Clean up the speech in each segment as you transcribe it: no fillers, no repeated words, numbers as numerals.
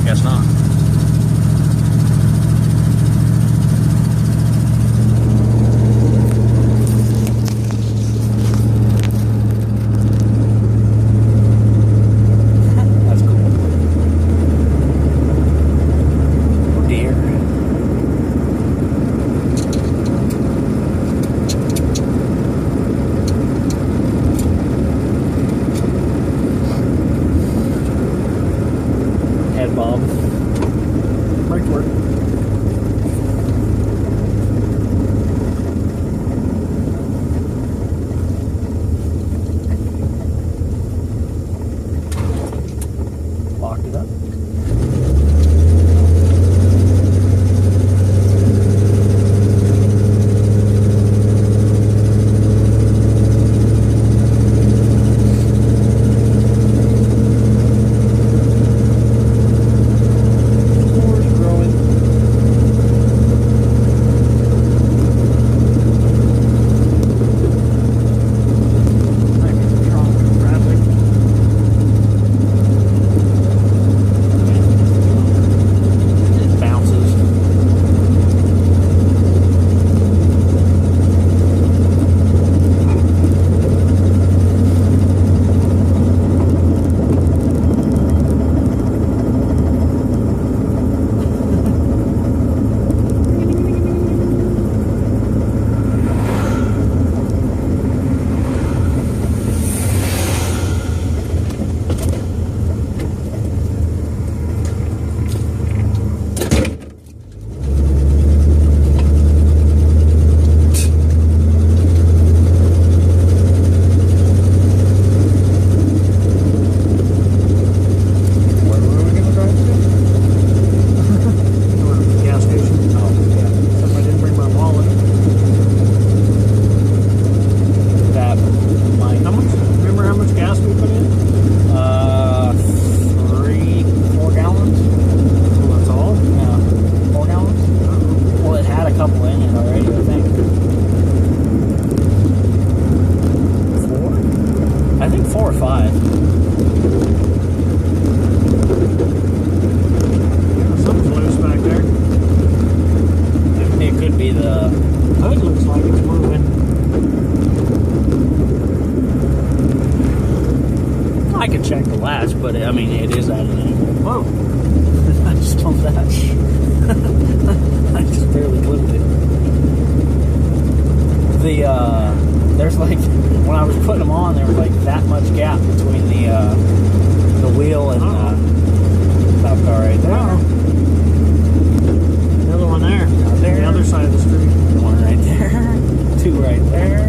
guess not. That's cool. Deer. Head bob. Brake work. Locked it up. Check the latch, but I mean it is at an angle. Whoa! I just don't that. I just barely clipped it. There's like when I was putting them on, there was like that much gap between the wheel and top car right there. The other one there. Out there. The other side of the street. One right there. Two right there.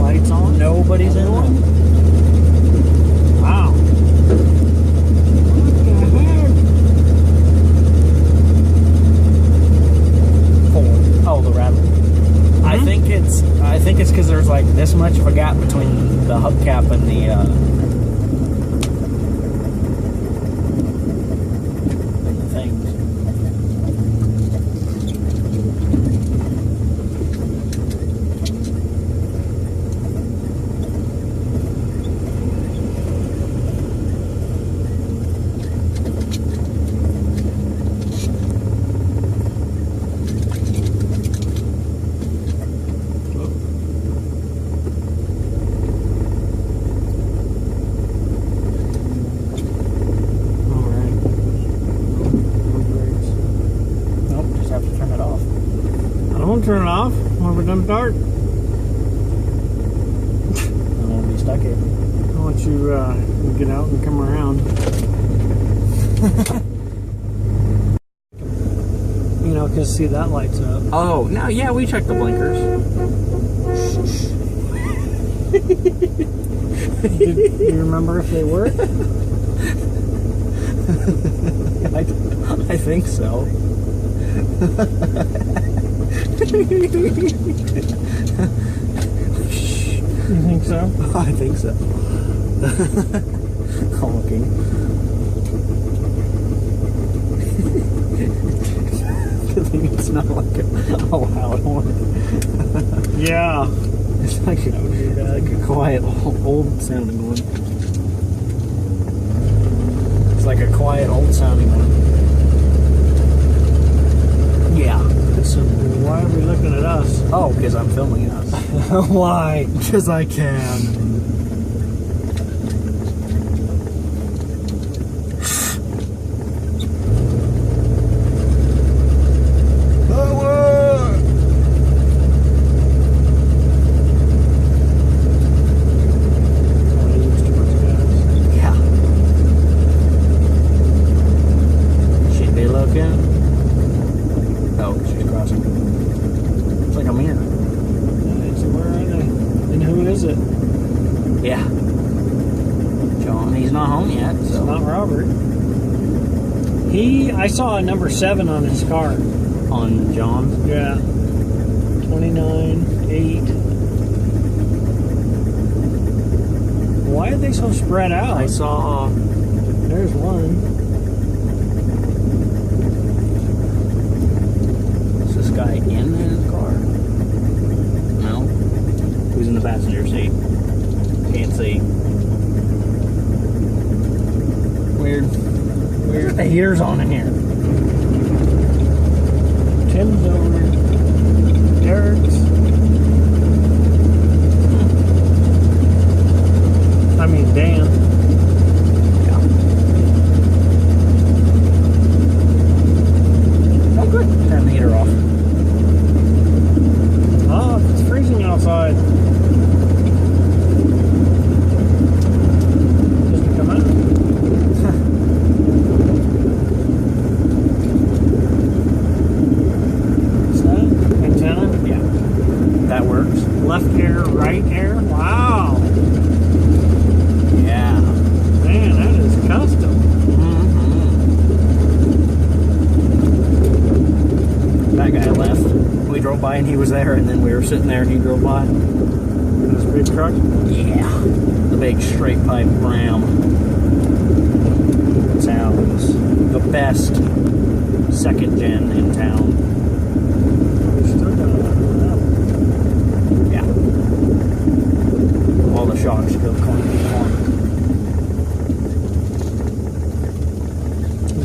Lights on. Nobody's in one. Wow. Four. Oh, the rattle. Mm-hmm. I think it's because there's like this much of a gap between the hubcap and the things. Don't turn it off when we're done dark. I don't want to be stuck here. I'll let you get out and come around. You know, because see, that lights up. Oh, no, yeah, we checked the blinkers. Do you remember if they work? I think so. You think so? I think so. Honking. Good thing it's not like a loud horn. Yeah. It's like a quiet, old sounding one. It's like a quiet, old sounding one. Yeah. So why are we looking at us? Oh, because I'm filming us. Why? Because I can. Yeah. She'd be looking. Oh, she's crossing. It's like I'm here. So where are they? And who is it? Yeah. John, he's not home yet, It's so. not Robert. I saw a number 7 on his car. On John. Yeah. 29, 8. Why are they so spread out? I saw. There's one. Is this guy in his car? No. Who's in the passenger seat? Can't see. Weird. Weird. The heater's on in here. Tim's over. Derek's. I mean, Dan. Oh, good. Turn the heater off. Oh, it's freezing outside. Doesn't come out. What's that? Antenna? Yeah. That works. Left air, right air? Wow. Yeah. Man, that is custom. That guy left. We drove by and he was there, and then we were sitting there and he drove by. This big truck? Yeah. The big straight pipe Ram. Sounds the best second gen in town. We're still gonna Yeah. All the shocks go clunk.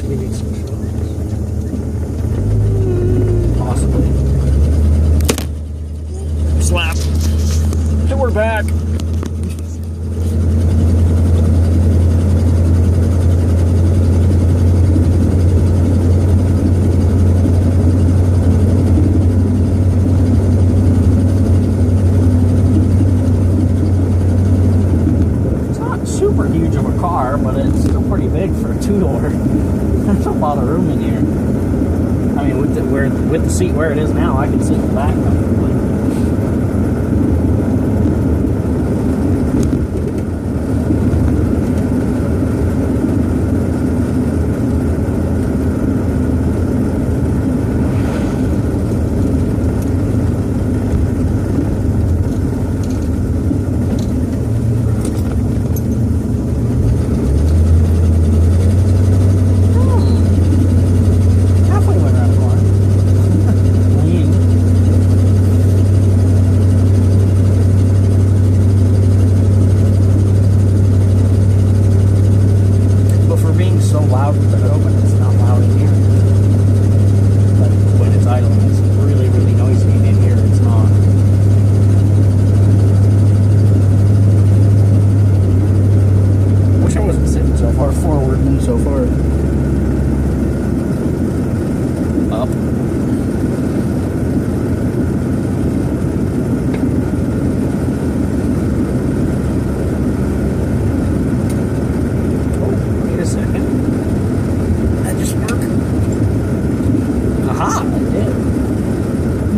we need some shocks. Possibly. Slap. And we're back. It's not super huge of a car, but it's still pretty big for a two-door. There's a lot of room in here. I mean, with the seat where it is now, I can sit in the back comfortably. Halfway went around the corner. But for being so loud with the hood open, it's not loud in here. But when it's idling, it's really, really noisy, and in here it's not. Wish I wasn't sitting so far forward and so far up. Oh, wait a second. That just worked. Aha, it did.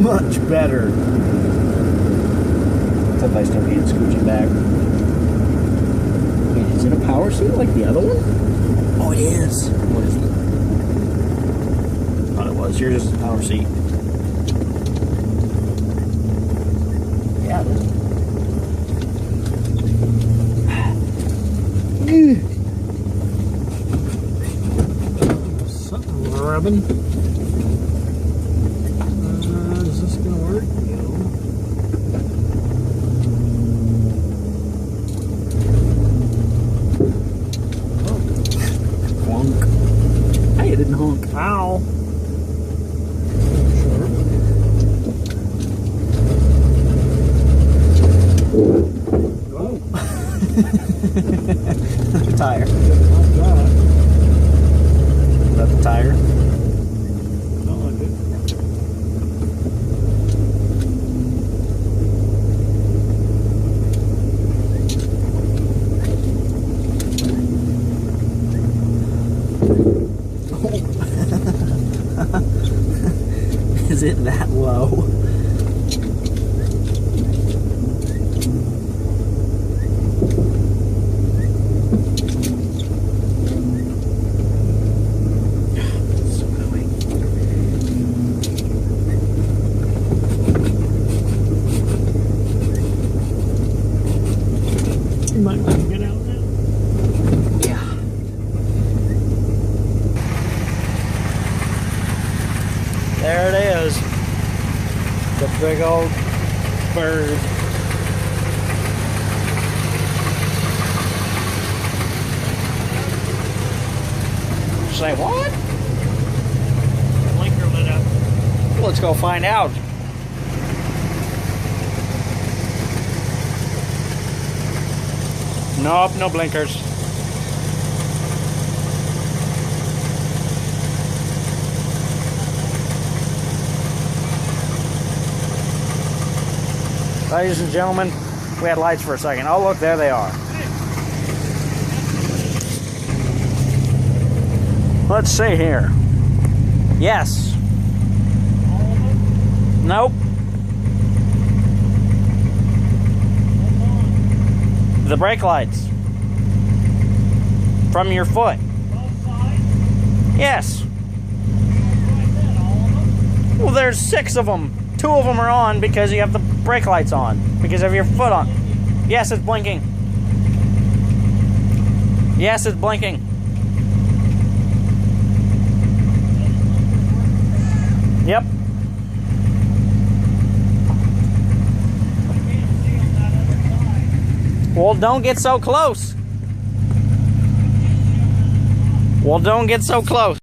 Much better. Except I still can't scooch it back. Wait, is it a power seat like the other one? Oh, it is. What is it? Thought it was. Yours is a power seat. Yeah, it is. Something rubbing. Is this gonna work? No. Ow. Tire. Like that. Is that the tire? Not like it. Is it that low? So annoying. You might want to get out now. Yeah. There it is. The big old bird. Say what? Blinker lit up. Let's go find out. Nope, no blinkers. Ladies and gentlemen, we had lights for a second. Oh, look, there they are. Let's see here. Yes. Nope. The brake lights. From your foot. Yes. Well, there's 6 of them. 2 of them are on because you have the brake lights on. Because of your foot on. Yes, it's blinking. Yes, it's blinking. Yep. Well, don't get so close. Well, don't get so close.